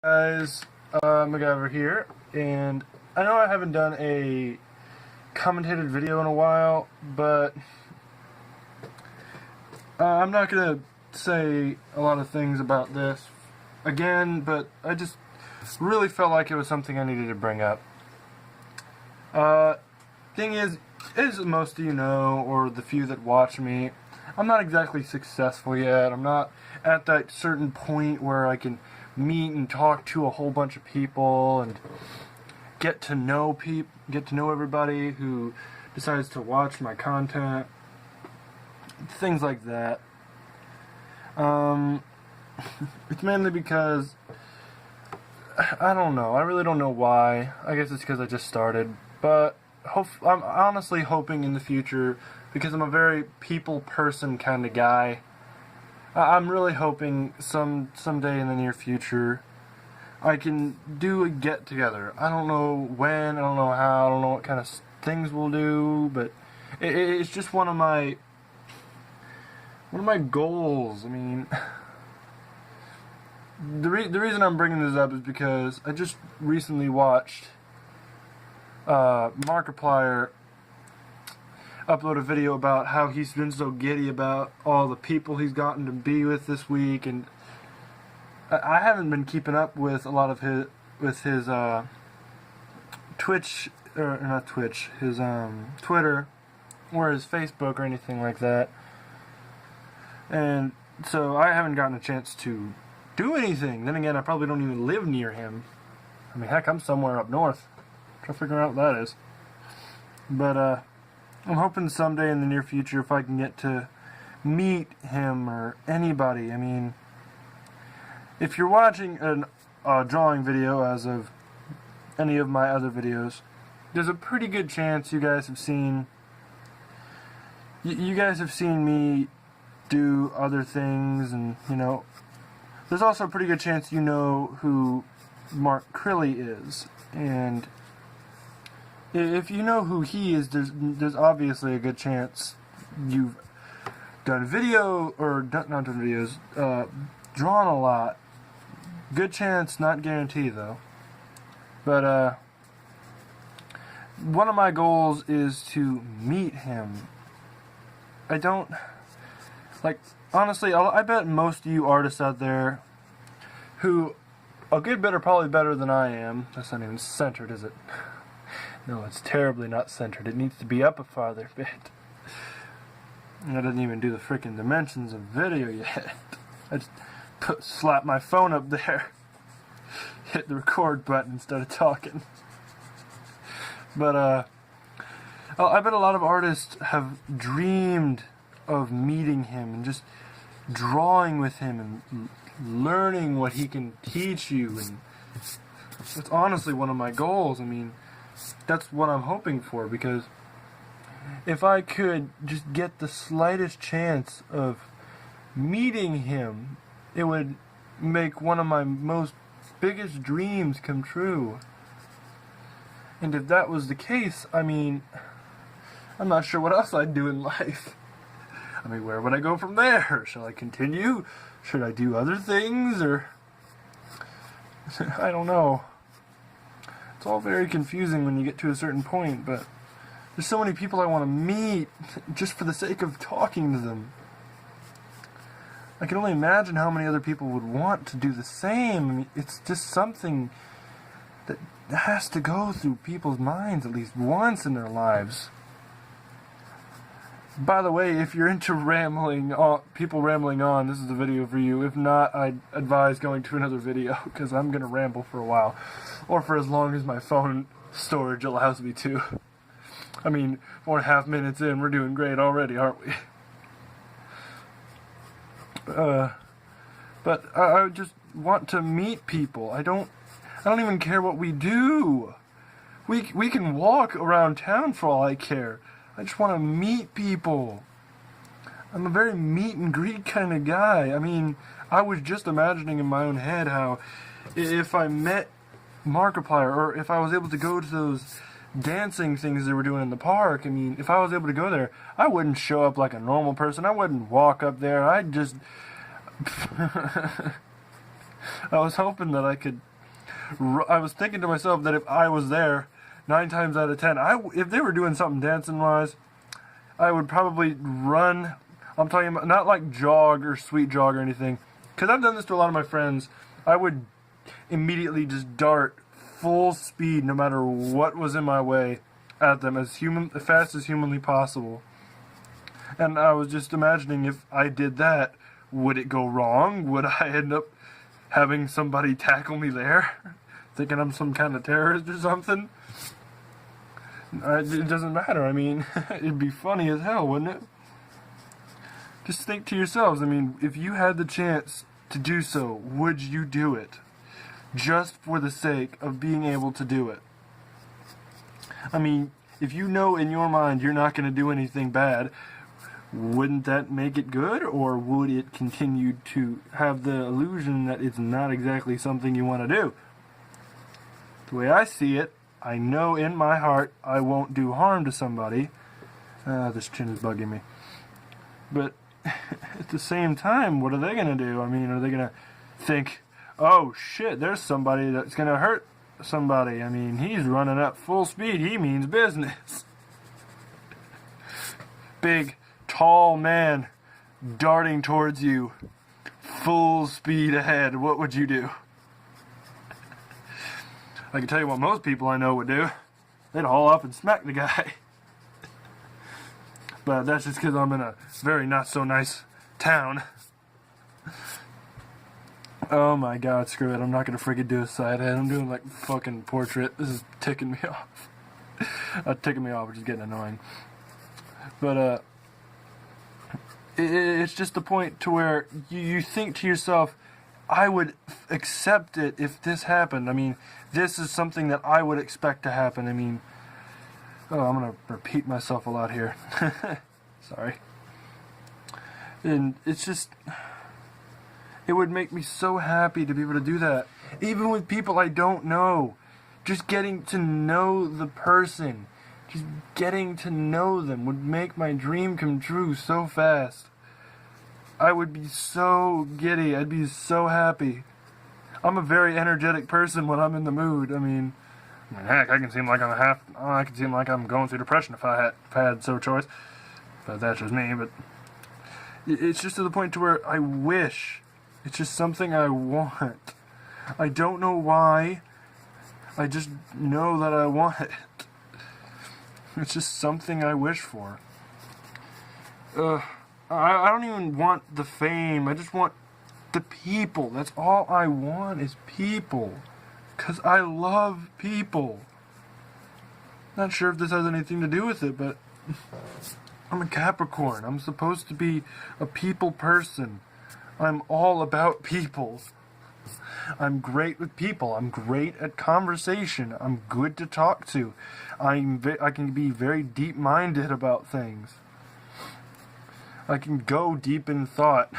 Guys, MacGyver here, and I know I haven't done a commentated video in a while, but I'm not gonna say a lot of things about this again, but I just really felt like it was something I needed to bring up. Thing is, as most of you know, or the few that watch me, I'm not exactly successful yet. I'm not at that certain point where I can meet and talk to a whole bunch of people and get to know everybody who decides to watch my content, things like that. It's mainly because I don't know. I really don't know why. I guess it's because I just started, but I'm honestly hoping in the future, because I'm a very people person kind of guy. I'm really hoping someday in the near future I can do a get together. I don't know when, I don't know how, I don't know what kind of things we'll do, but it's just one of my goals. I mean, the reason I'm bringing this up is because I just recently watched Markiplier upload a video about how he's been so giddy about all the people he's gotten to be with this week, and I haven't been keeping up with a lot of his Twitch, or not Twitch, his Twitter or his Facebook or anything like that, and so I haven't gotten a chance to do anything. Then again, I probably don't even live near him. I mean, heck, I'm somewhere up north. Try to figure out what that is. But I'm hoping someday in the near future if I can get to meet him or anybody. I mean, if you're watching a drawing video as of any of my other videos, there's a pretty good chance you guys have seen me do other things, and there's also a pretty good chance you know who Mark Crilly is, and if you know who he is, there's obviously a good chance you've done video, or not done videos, drawn a lot. Good chance, not guarantee though. But one of my goals is to meet him. I don't, honestly, I bet most of you artists out there who a good bit are probably better than I am. That's not even centered, is it? No, it's terribly not centered. It needs to be up a farther bit. I didn't even do the freaking dimensions of video yet. I just slap my phone up there, hit the record button instead of talking. But I bet a lot of artists have dreamed of meeting him and just drawing with him and learning what he can teach you, and it's honestly one of my goals. I mean, that's what I'm hoping for, because if I could just get the slightest chance of meeting him, it would make one of my most biggest dreams come true. And if that was the case, I mean, I'm not sure what else I'd do in life. I mean, where would I go from there? Shall I continue? Should I do other things? Or I don't know. It's all very confusing when you get to a certain point, but there's so many people I want to meet just for the sake of talking to them. I can only imagine how many other people would want to do the same. I mean, it's just something that has to go through people's minds at least once in their lives. By the way, if you're into people rambling on, this is the video for you. If not, I'd advise going to another video, because I'm going to ramble for a while. Or for as long as my phone storage allows me to. I mean, 4.5 minutes in, we're doing great already, aren't we? But I just want to meet people. I don't even care what we do. We can walk around town for all I care. I just want to meet people. I'm a very meet and greet kind of guy. I mean, I was just imagining in my own head how if I met Markiplier, or if I was able to go to those dancing things they were doing in the park, I mean, if I was able to go there, I wouldn't show up like a normal person. I wouldn't walk up there. I'd just I was hoping that I could. I was thinking to myself that if I was there, 9 times out of 10, if they were doing something dancing wise, I would probably run. I'm talking about not like jog or sweet jog or anything, because I've done this to a lot of my friends. I would immediately just dart full speed, no matter what was in my way, at them as fast as humanly possible. And I was just imagining, if I did that, would it go wrong? Would I end up having somebody tackle me there, thinking I'm some kind of terrorist or something? It doesn't matter. I mean, it'd be funny as hell, wouldn't it? Just think to yourselves, I mean, if you had the chance to do so, would you do it? Just for the sake of being able to do it. I mean, if you know in your mind you're not going to do anything bad, wouldn't that make it good? Or would it continue to have the illusion that it's not exactly something you want to do? The way I see it, I know in my heart I won't do harm to somebody. This chin is bugging me. But at the same time, what are they going to do? I mean, are they going to think, oh shit, there's somebody that's going to hurt somebody. I mean, he's running at full speed. He means business. Big, tall man darting towards you, full speed ahead. What would you do? I can tell you what most people I know would do. They'd haul up and smack the guy. But that's just because I'm in a very not so nice town. Oh my god, screw it. I'm not going to freaking do a side head. I'm doing like fucking portrait. This is ticking me off. Ticking me off, which is getting annoying. But, it's just the point to where you think to yourself, I would accept it if this happened. I mean, this is something that I would expect to happen. I mean, I'm going to repeat myself a lot here. Sorry. And it's just, it would make me so happy to be able to do that. Even with people I don't know. Just getting to know the person. Just getting to know them would make my dream come true so fast. I would be so giddy. I'd be so happy. I'm a very energetic person when I'm in the mood. I mean, heck, I can seem like I'm going through depression if I had so choice. But that's just me. But it's just to the point to where I wish. It's just something I want. I don't know why. I just know that I want it. It's just something I wish for. I don't even want the fame. I just want the people. That's all I want is people. Because I love people. Not sure if this has anything to do with it, but I'm a Capricorn. I'm supposed to be a people person. I'm all about people. I'm great with people. I'm great at conversation. I'm good to talk to. I can be very deep-minded about things. I can go deep in thought.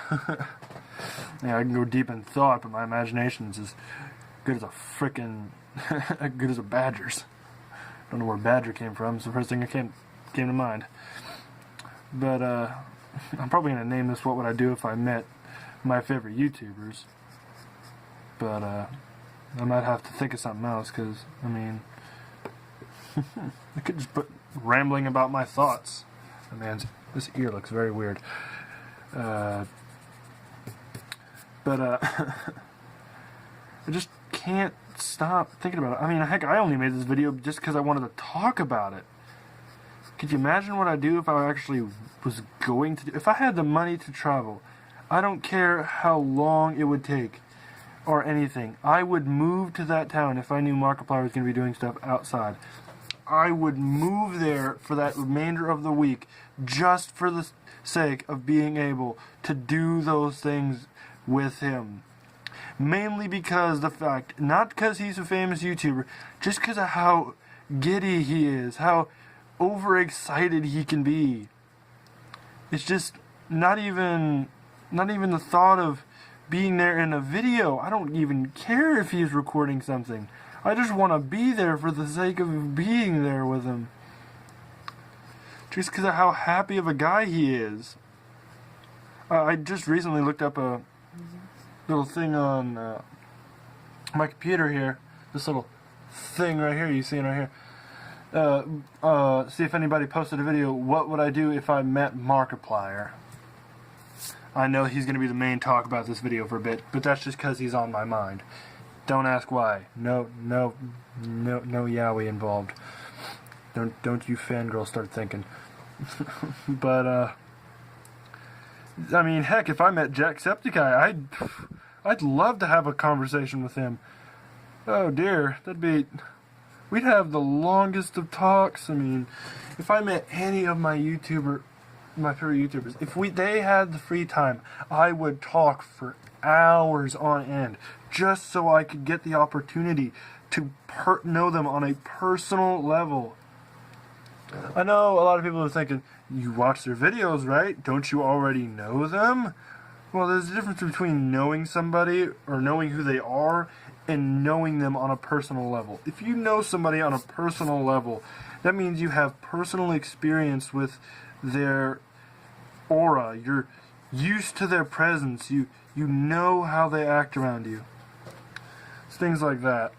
Yeah, I can go deep in thought, but my imagination's as good as a frickin' good as a badger's. Don't know where badger came from. It's the first thing that came to mind. But I'm probably gonna name this "What Would I Do If I Met My Favorite YouTubers." But I might have to think of something else, because I mean, I could just put rambling about my thoughts. This ear looks very weird. But I just can't stop thinking about it. I mean, heck, I only made this video just because I wanted to talk about it. Could you imagine what I'd do if I actually was going to do... If I had the money to travel, I don't care how long it would take or anything. I would move to that town if I knew Markiplier was going to be doing stuff outside. I would move there for that remainder of the week just for the sake of being able to do those things with him. Mainly because the fact, not because he's a famous YouTuber, just because of how giddy he is, how overexcited he can be. It's just not even the thought of being there in a video. I don't even care if he's recording something. I just want to be there for the sake of being there with him. Just because of how happy of a guy he is. I just recently looked up a little thing on my computer here, this little thing right here, you see it right here. See if anybody posted a video, what would I do if I met Markiplier? I know he's going to be the main talk about this video for a bit, but that's just because he's on my mind. Don't ask why. No yaoi involved. Don't you fangirls start thinking. But, I mean, heck, if I met Jacksepticeye, I'd love to have a conversation with him. Oh dear, we'd have the longest of talks. I mean, if I met any of my favorite YouTubers, if they had the free time, I would talk for hours on end, just so I could get the opportunity to know them on a personal level. I know a lot of people are thinking, you watch their videos, right? Don't you already know them? Well, there's a difference between knowing somebody or knowing who they are and knowing them on a personal level. If you know somebody on a personal level, that means you have personal experience with their aura. You're used to their presence. You know how they act around you. It's things like that.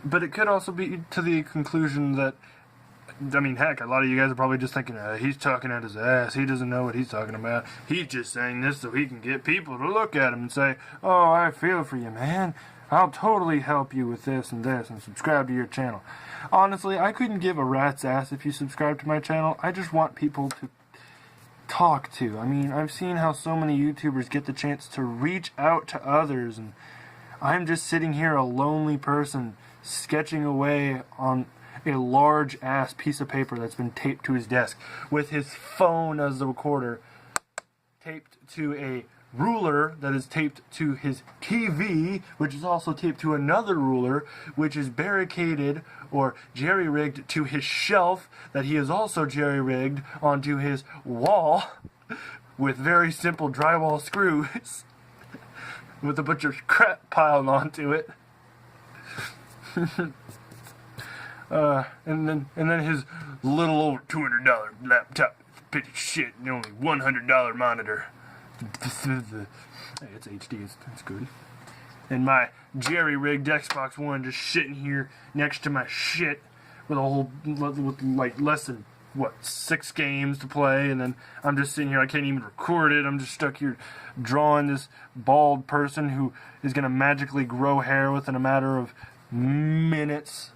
But it could also be to the conclusion that, I mean, heck, a lot of you guys are probably just thinking, he's talking at his ass. He doesn't know what he's talking about. He's just saying this so he can get people to look at him and say, oh, I feel for you, man. I'll totally help you with this and subscribe to your channel. Honestly, I couldn't give a rat's ass if you subscribe to my channel. I just want people to talk to. I mean, I've seen how so many YouTubers get the chance to reach out to others, and I'm just sitting here, a lonely person, sketching away on a large-ass piece of paper that's been taped to his desk, with his phone as the recorder, taped to a ruler that is taped to his TV, which is also taped to another ruler, which is barricaded or jerry-rigged to his shelf, that he is also jerry-rigged onto his wall, with very simple drywall screws, with a bunch of crap piled onto it. And then his little over $200 laptop, pretty shit, and only $100 monitor. Hey, it's HD, it's good. And my jerry-rigged Xbox One just sitting here next to my shit with like less than, 6 games to play, and then I'm just sitting here, I can't even record it, I'm just stuck here drawing this bald person who is going to magically grow hair within a matter of minutes.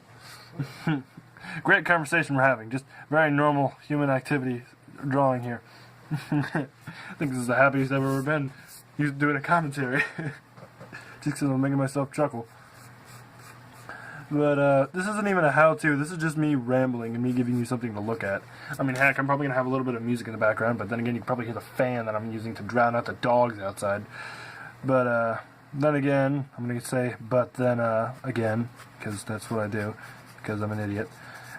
Great conversation we're having, just very normal human activity drawing here. I think this is the happiest I've ever been doing a commentary. Just because I'm making myself chuckle. But this isn't even a how-to, this is just me rambling and me giving you something to look at. I mean, heck, I'm probably going to have a little bit of music in the background, but then again, you can probably hear the fan that I'm using to drown out the dogs outside. But then again, I'm going to say, but then again, because that's what I do, because I'm an idiot,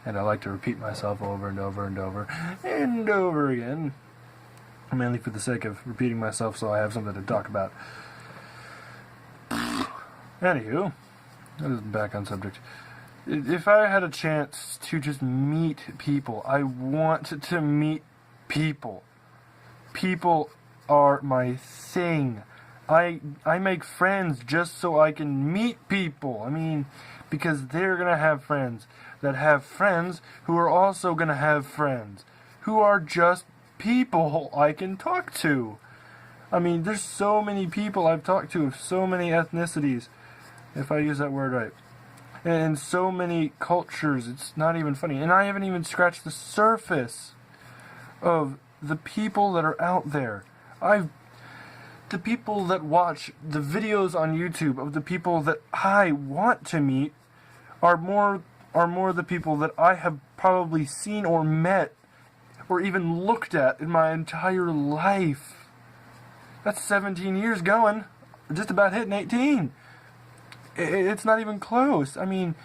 and I like to repeat myself over and over and over and over again, mainly for the sake of repeating myself so I have something to talk about. Anywho, that is back on subject. If I had a chance to just meet people, I want to meet people. People are my thing. I make friends just so I can meet people. I mean, because they're going to have friends that have friends who are also going to have friends who are just people I can talk to. I mean, there's so many people I've talked to of so many ethnicities, if I use that word right, and so many cultures, it's not even funny. And I haven't even scratched the surface of the people that are out there. The people that watch the videos on YouTube of the people that I want to meet are more the people that I have probably seen or met or even looked at in my entire life. That's 17 years going, just about hitting 18. It's not even close. I mean,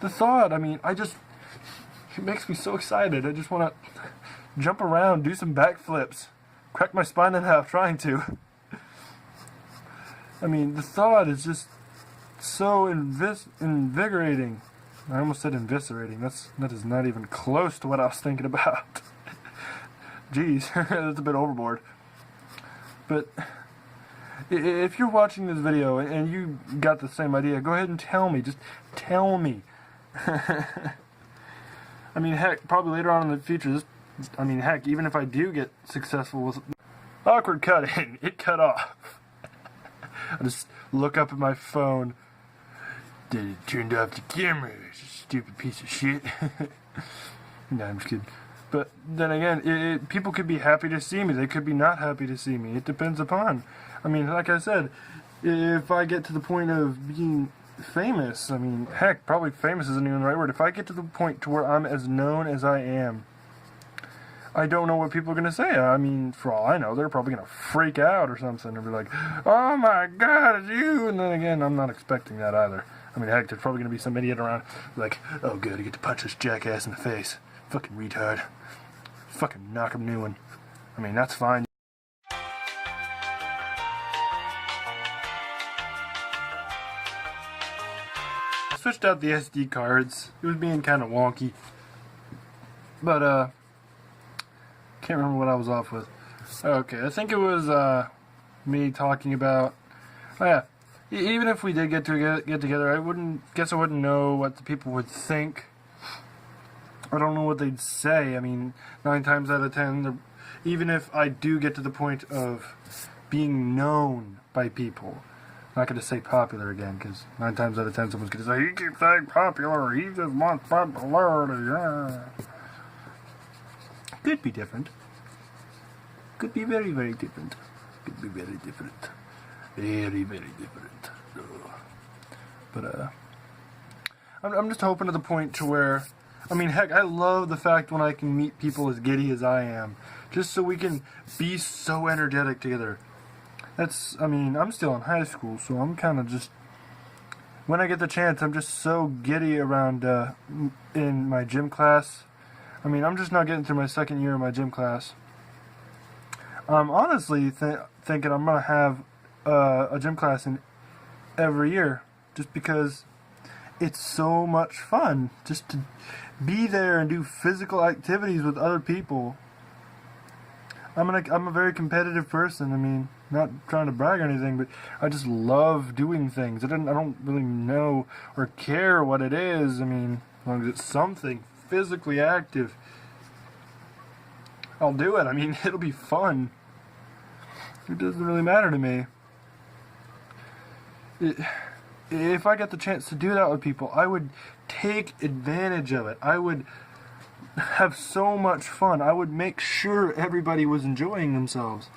the thought, it makes me so excited. I just want to jump around, do some backflips, crack my spine in half trying to. I mean, the thought is just so invigorating. I almost said inviscerating. That is not even close to what I was thinking about. Jeez, that's a bit overboard. But If you're watching this video and you got the same idea, go ahead and tell me. Just tell me. I mean, heck, probably later on in the future, heck, even if I do get successful with awkward cutting, it cut off. I just look up at my phone. Did it turned off the camera? It's a stupid piece of shit. No, I'm just kidding. But then again, people could be happy to see me. They could be not happy to see me. It depends upon. I mean, like I said, if I get to the point of being famous, I mean, heck, probably famous isn't even the right word. If I get to the point to where I'm as known as I am, I don't know what people are going to say. I mean, for all I know, they're probably going to freak out or something and be like, oh my God, it's you. And then again, I'm not expecting that either. I mean, heck, there's probably going to be some idiot around like, oh good, I get to punch this jackass in the face. Fucking retard. Fucking knock him new one. I mean, that's fine. I switched out the SD cards. It was being kind of wonky. But, can't remember what I was off with. Okay, I think it was, me talking about, oh yeah, even if we did get together, I wouldn't know what the people would think. I don't know what they'd say. I mean, 9 times out of 10, even if I do get to the point of being known by people, I'm not going to say popular again, because 9 times out of 10 someone's going to say, he keeps saying popular, he just wants popularity, yeah. Could be different. Could be very, very different. Could be very different. Very, very different. But, I'm just hoping to the point to where, I mean, heck, I love the fact when I can meet people as giddy as I am, just so we can be so energetic together. I mean, I'm still in high school, so I'm kind of just, when I get the chance, I'm just so giddy around, in my gym class. I mean, I'm just not getting through my second year of my gym class. I'm honestly thinking I'm going to have a gym class in every year, just because it's so much fun just to be there and do physical activities with other people. I'm a very competitive person. I mean, not trying to brag or anything, but I just love doing things. I don't really know or care what it is. I mean, as long as it's something physically active, I'll do it. I mean, it'll be fun. It doesn't really matter to me. If I get the chance to do that with people, I would take advantage of it. I would have so much fun. I would make sure everybody was enjoying themselves.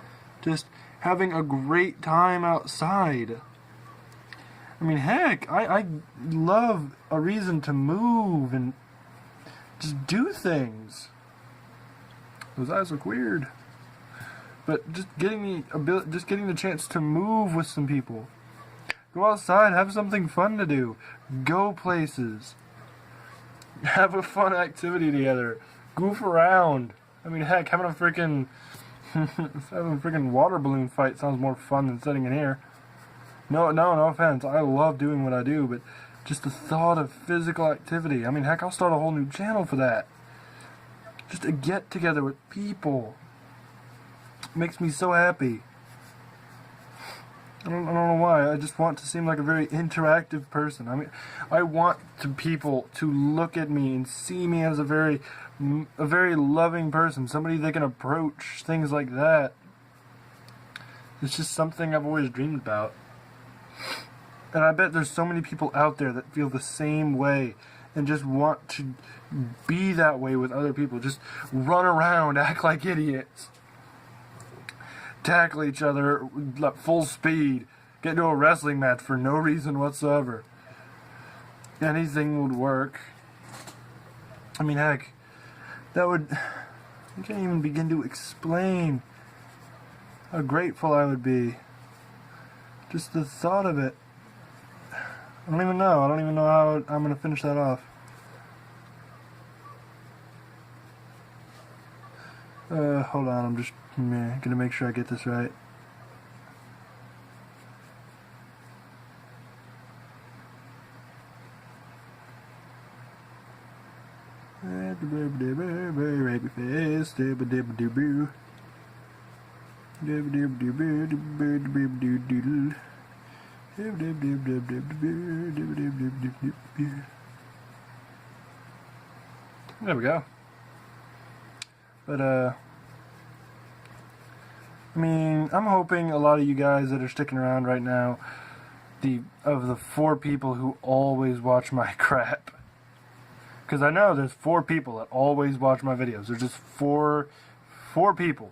Just having a great time outside. I mean, heck, I love a reason to move and just do things. Those eyes look weird. But just getting the chance to move with some people. Go outside, have something fun to do. Go places. Have a fun activity together. Goof around. I mean, heck, having a freaking water balloon fight sounds more fun than sitting in here. No offense. I love doing what I do, but just the thought of physical activity. I mean, heck, I'll start a whole new channel for that. Just a get together with people. Makes me so happy. I don't know why. I just want to seem like a very interactive person. I mean, I want people to look at me and see me as a very loving person, somebody they can approach, things like that. It's just something I've always dreamed about. And I bet there's so many people out there that feel the same way and just want to be that way with other people. Just run around, act like idiots. Tackle each other at full speed, get into a wrestling match for no reason whatsoever. Anything would work. I mean, heck, I can't even begin to explain how grateful I would be. Just the thought of it. I don't even know how I'm going to finish that off. Hold on, I'm just gonna make sure I get this right. There we go. But I mean, I'm hoping a lot of you guys that are sticking around right now, of the 4 people who always watch my crap, because I know there's 4 people that always watch my videos. There's just four people.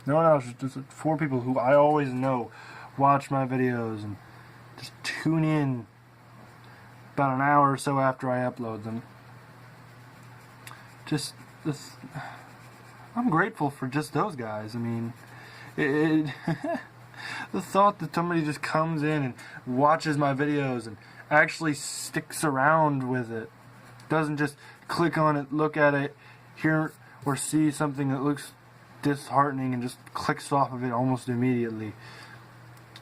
No one else. Just 4 people who I always know watch my videos and just tune in about an hour or so after I upload them. Just this, I'm grateful for just those guys. I mean, the thought that somebody just comes in and watches my videos and actually sticks around with it, doesn't just click on it, look at it, hear or see something that looks disheartening and just clicks off of it almost immediately.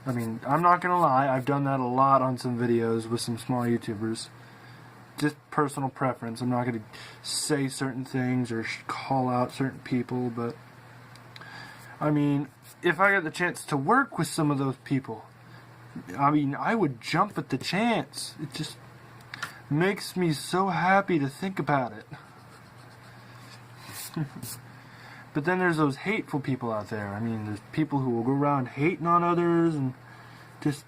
I mean, I'm not gonna lie, I've done that a lot on some videos with some small YouTubers. Just personal preference. I'm not gonna say certain things or call out certain people, but I mean, if I got the chance to work with some of those people, I mean, I would jump at the chance. It just makes me so happy to think about it. But then there's those hateful people out there. I mean, there's people who will go around hating on others and just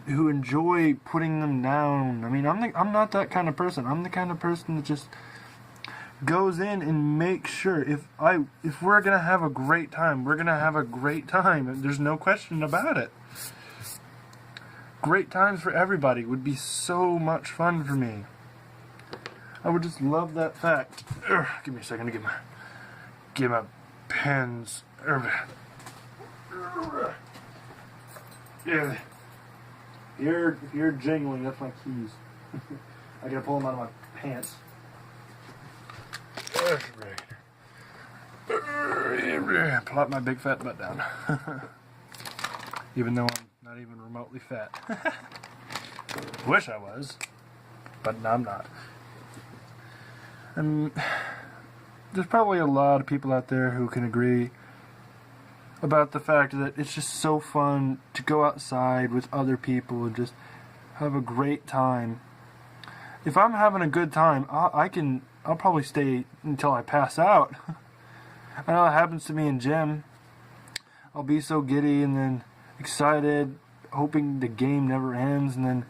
who enjoy putting them down. I mean, I'm not that kind of person. I'm the kind of person that just goes in and makes sure if we're gonna have a great time, we're gonna have a great time. And there's no question about it. Great times for everybody would be so much fun for me. I would just love that fact. Give me a second to get my pens. Yeah. If you're jingling, that's my keys. I gotta pull them out of my pants. Plop my big fat butt down. Even though I'm not even remotely fat. Wish I was, but no, I'm not. And there's probably a lot of people out there who can agree about the fact that it's just so fun to go outside with other people and just have a great time. If I'm having a good time, I'll probably stay until I pass out. I know it happens to me in gym. I'll be so giddy and then excited, hoping the game never ends, and then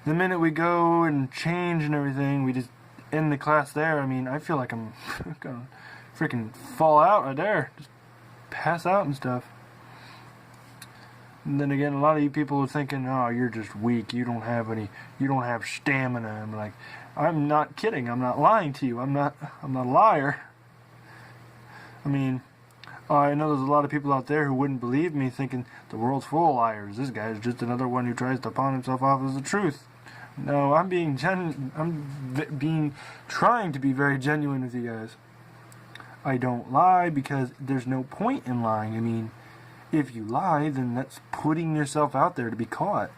the minute we go and change and everything, we just end the class there. I mean, I feel like I'm gonna freaking fall out right there. Just pass out and stuff. And then again, a lot of you people are thinking, oh, you're just weak, you don't have stamina. I'm like, I'm not kidding, I'm not lying to you, I'm not a liar. I mean, I know there's a lot of people out there who wouldn't believe me, thinking the world's full of liars. This guy is just another one who tries to pawn himself off as the truth. No, I'm trying to be very genuine with you guys. I don't lie because there's no point in lying. I mean, if you lie, then that's putting yourself out there to be caught.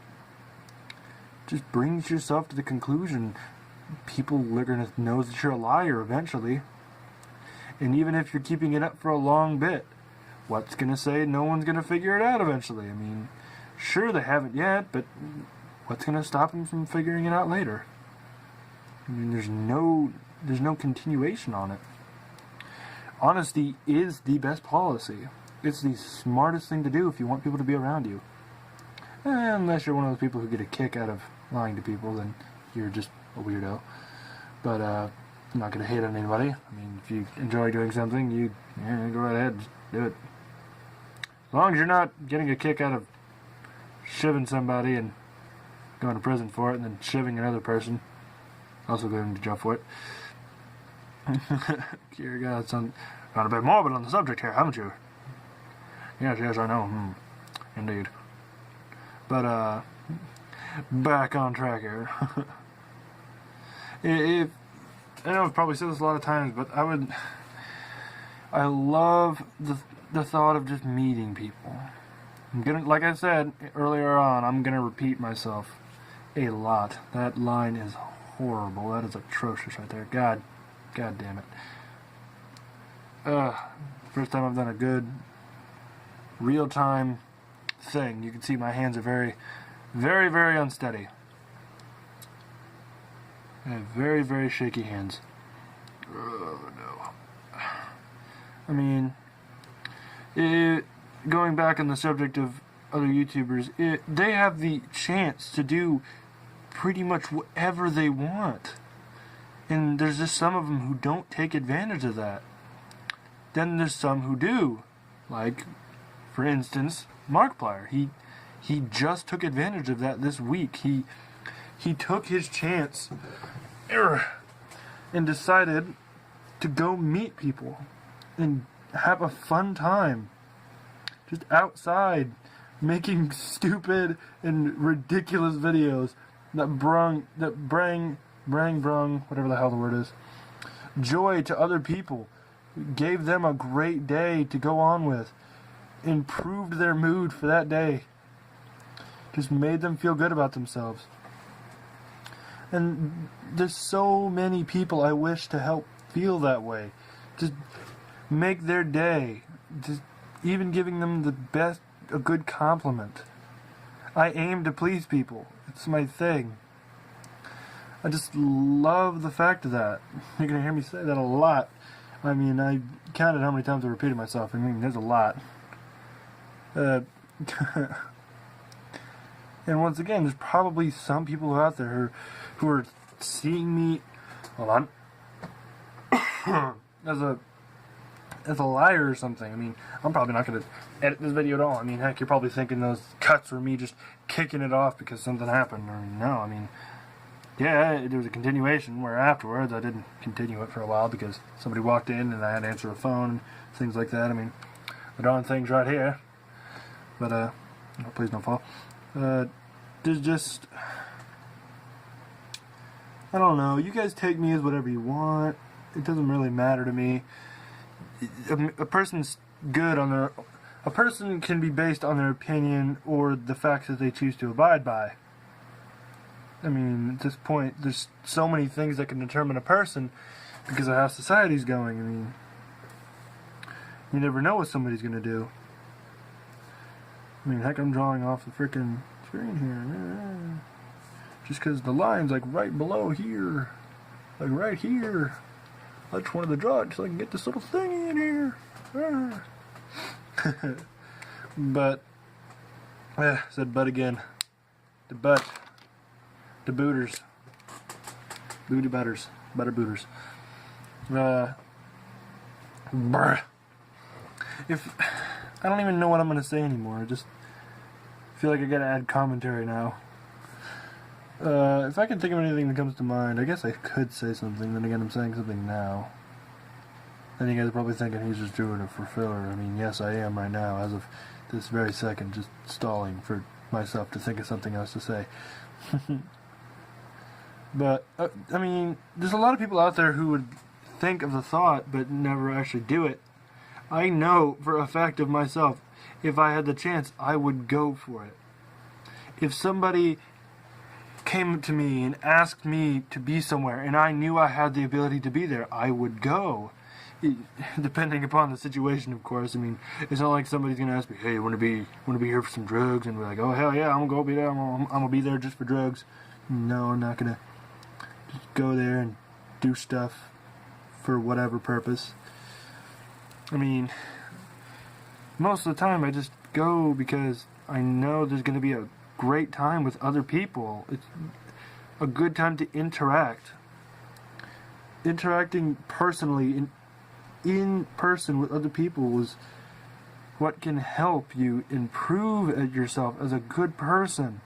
Just brings yourself to the conclusion people are going to know that you're a liar eventually. And even if you're keeping it up for a long bit, what's going to say no one's going to figure it out eventually? I mean, sure, they haven't yet, but what's going to stop them from figuring it out later? I mean, there's no continuation on it. Honesty is the best policy. It's the smartest thing to do if you want people to be around you. Unless you're one of those people who get a kick out of lying to people, then you're just a weirdo. But I'm not going to hate on anybody. I mean, if you enjoy doing something, go right ahead, just do it. As long as you're not getting a kick out of shivving somebody and going to prison for it, and then shivving another person, also going to jail for it. You got some got a bit morbid on the subject here, haven't you? Yes, I know. Indeed. But back on track here. I know I've probably said this a lot of times, but I love the thought of just meeting people. Like I said earlier on, I'm gonna repeat myself a lot. That line is horrible. That is atrocious right there. God damn it. First time I've done a good real-time thing. You can see my hands are very, very, very unsteady. I have very, very shaky hands. Oh, no. I mean, going back on the subject of other YouTubers, they have the chance to do pretty much whatever they want. And there's just some of them who don't take advantage of that. Then there's some who do. Like, for instance, Markiplier. He just took advantage of that this week. He took his chance and decided to go meet people and have a fun time. Just outside, making stupid and ridiculous videos that brung, whatever the hell the word is, joy to other people, gave them a great day to go on with, improved their mood for that day, just made them feel good about themselves. And there's so many people I wish to help feel that way. Just make their day. Just even giving them a good compliment. I aim to please people. It's my thing. I just love the fact of that. You're going to hear me say that a lot. I mean, I counted how many times I repeated myself. I mean, there's a lot. And once again, there's probably some people out there who are seeing me, hold on, as a liar or something. I mean, I'm probably not going to edit this video at all. I mean, heck, you're probably thinking those cuts were me just kicking it off because something happened. Or no, I mean, yeah, there was a continuation where afterwards I didn't continue it for a while because somebody walked in and I had to answer a phone and things like that. I mean, the darn thing's right here. But, oh, please don't fall. There's just, I don't know, you guys take me as whatever you want. It doesn't really matter to me. A person's good on their, a person can be based on their opinion or the facts that they choose to abide by. I mean, at this point, there's so many things that can determine a person because of how society's going. I mean, you never know what somebody's going to do. I mean, heck, I'm drawing off the freaking screen here. Just because the line's like right below here. Like right here. I just wanted to draw it so I can get this little thingy in here. But, said but again. The butt. The booters. Booty butters. Butter booters. Bruh. I don't even know what I'm going to say anymore. I just feel like I got to add commentary now. If I can think of anything that comes to mind, I guess I could say something. Then again, I'm saying something now. Then you guys are probably thinking he's just doing it for filler. I mean, yes, I am right now, as of this very second, just stalling for myself to think of something else to say. But, I mean, there's a lot of people out there who would think of the thought, but never actually do it. I know for a fact of myself, if I had the chance, I would go for it. If somebody came to me and asked me to be somewhere, and I knew I had the ability to be there, I would go. Depending upon the situation, of course. I mean, it's not like somebody's gonna ask me, "Hey, you wanna be here for some drugs?" And we're like, "Oh hell yeah, I'm gonna go be there. I'm gonna be there just for drugs." No, I'm not gonna just go there and do stuff for whatever purpose. I mean, most of the time I just go because I know there's gonna be a great time with other people. It's a good time to interact. Interacting personally in person with other people is what can help you improve at yourself as a good person.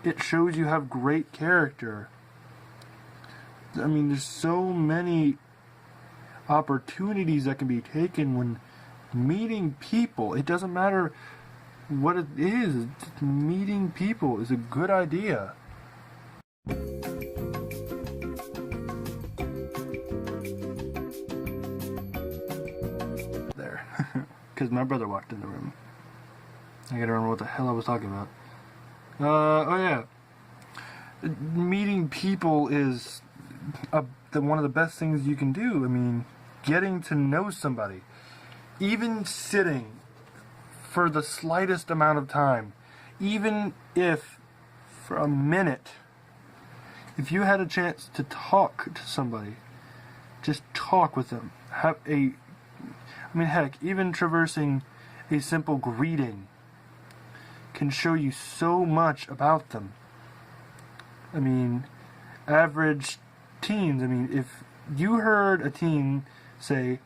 It shows you have great character. I mean, there's so many opportunities that can be taken when meeting people. It doesn't matter what it is. Just meeting people is a good idea. There. Because my brother walked in the room. I gotta remember what the hell I was talking about. Oh yeah. Meeting people is one of the best things you can do. I mean, getting to know somebody. Even sitting for the slightest amount of time, even if for a minute, if you had a chance to talk to somebody, just talk with them. Heck, even traversing a simple greeting can show you so much about them. I mean, average teens, if you heard a teen say,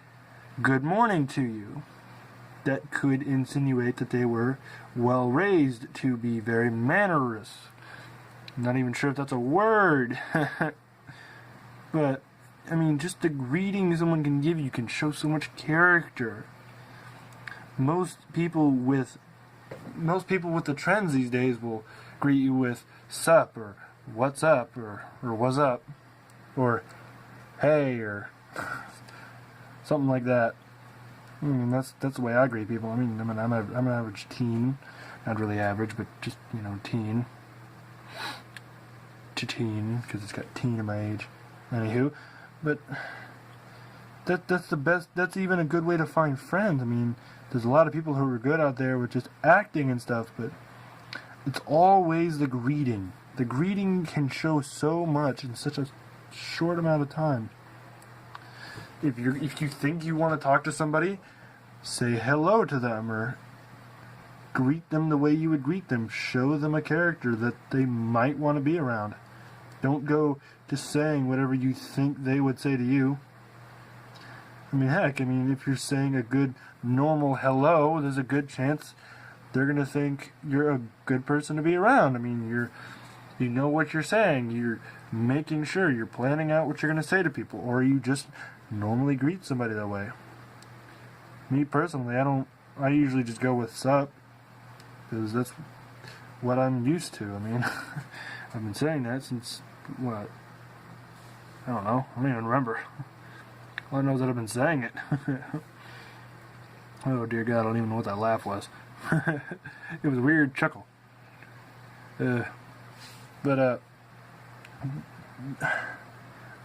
"Good morning" to you, that could insinuate that they were well raised to be very mannerous. I'm not even sure if that's a word. But, just the greeting someone can give you can show so much character. Most people with the trends these days will greet you with "sup" or "what's up" or "what's up" or "hey" or something like that. That's the way I greet people. I'm an average teen, not really average, but just teen to teen, because it's got teen in my age. Anywho, but that's the best. That's even a good way to find friends. There's a lot of people who are good out there with just acting and stuff, but it's always the greeting. The greeting can show so much in such a short amount of time. If you think you want to talk to somebody, say hello to them or greet them the way you would greet them. Show them a character that they might want to be around. Don't go just saying whatever you think they would say to you. If you're saying a good normal hello, there's a good chance they're going to think you're a good person to be around. You know what you're saying. You're making sure you're planning out what you're going to say to people, or you just normally greet somebody that way. Me personally, I usually just go with "sup," because that's what I'm used to. I've been saying that since, what? I don't know. I don't even remember. All I know is that I've been saying it. Oh dear God, I don't even know what that laugh was. It was a weird chuckle. Not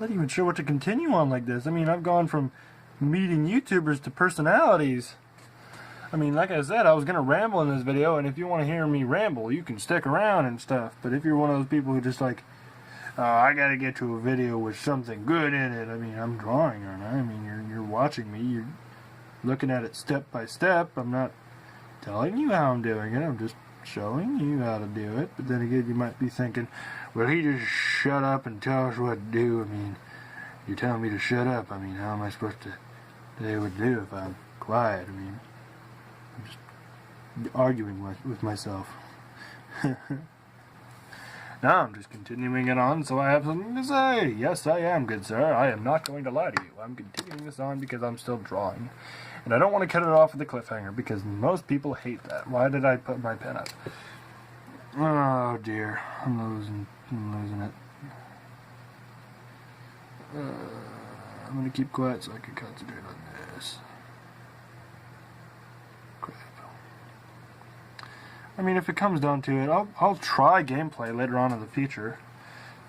even sure what to continue on like this. I've gone from meeting YouTubers to personalities. Like I said, I was going to ramble in this video, and if you want to hear me ramble, you can stick around and stuff. But if you're one of those people who just like, "Oh, I got to get to a video with something good in it," I'm drawing, aren't I? You're watching me. You're looking at it step by step. I'm not telling you how I'm doing it. I'm just showing you how to do it. But then again, you might be thinking, "Well, he just shut up and tell us what to do." You're telling me to shut up. How am I supposed to tell you what to do if I'm quiet? I'm just arguing with myself. Now I'm just continuing it on so I have something to say. Yes, I am, good sir. I am not going to lie to you. I'm continuing this on because I'm still drawing. And I don't want to cut it off with a cliffhanger because most people hate that. Why did I put my pen up? Oh dear. I'm losing it. I'm going to keep quiet so I can concentrate on this. Crap. If it comes down to it, I'll try gameplay later on in the future,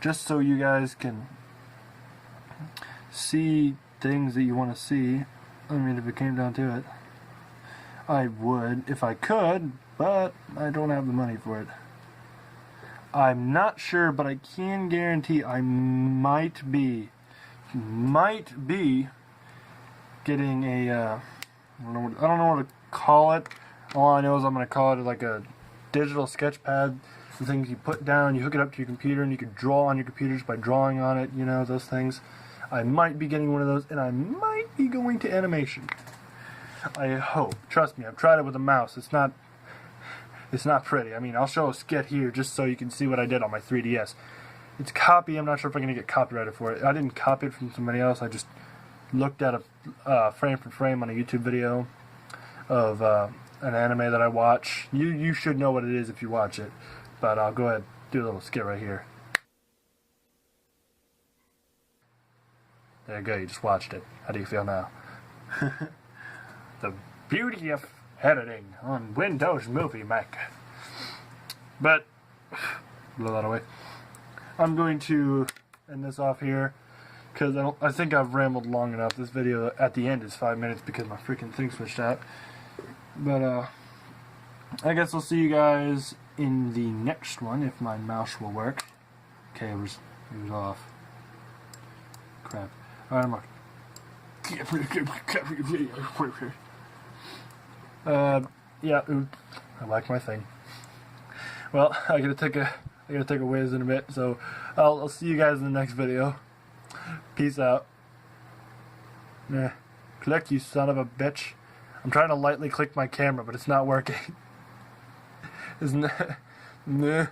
just so you guys can see things that you want to see. If it came down to it, I would if I could, but I don't have the money for it. I'm not sure, but I can guarantee I might be getting a I don't know what to call it. All I know is I'm going to call it like a digital sketch pad. The things you put down, you hook it up to your computer, and you can draw on your computer just by drawing on it, those things. I might be getting one of those, and I might be going to animation. I hope. Trust me, I've tried it with a mouse. It's not pretty. I'll show a skit here just so you can see what I did on my 3DS. It's copy. I'm not sure if I'm going to get copyrighted for it. I didn't copy it from somebody else. I just looked at a frame for frame on a YouTube video of an anime that I watch. You should know what it is if you watch it, but I'll go ahead and do a little skit right here. There you go, you just watched it. How do you feel now? The beauty of editing on Windows Movie Maker. But, blow that away. I'm going to end this off here, because I think I've rambled long enough. This video at the end is 5 minutes because my freaking thing switched out. But, I guess I'll see you guys in the next one if my mouse will work. Okay, it was off. Crap. Alright, I'm like, yeah, I like my thing. Well, I gotta take a whiz in a bit, so I'll see you guys in the next video. Peace out. Click, you son of a bitch. I'm trying to lightly click my camera, but it's not working. Isn't it?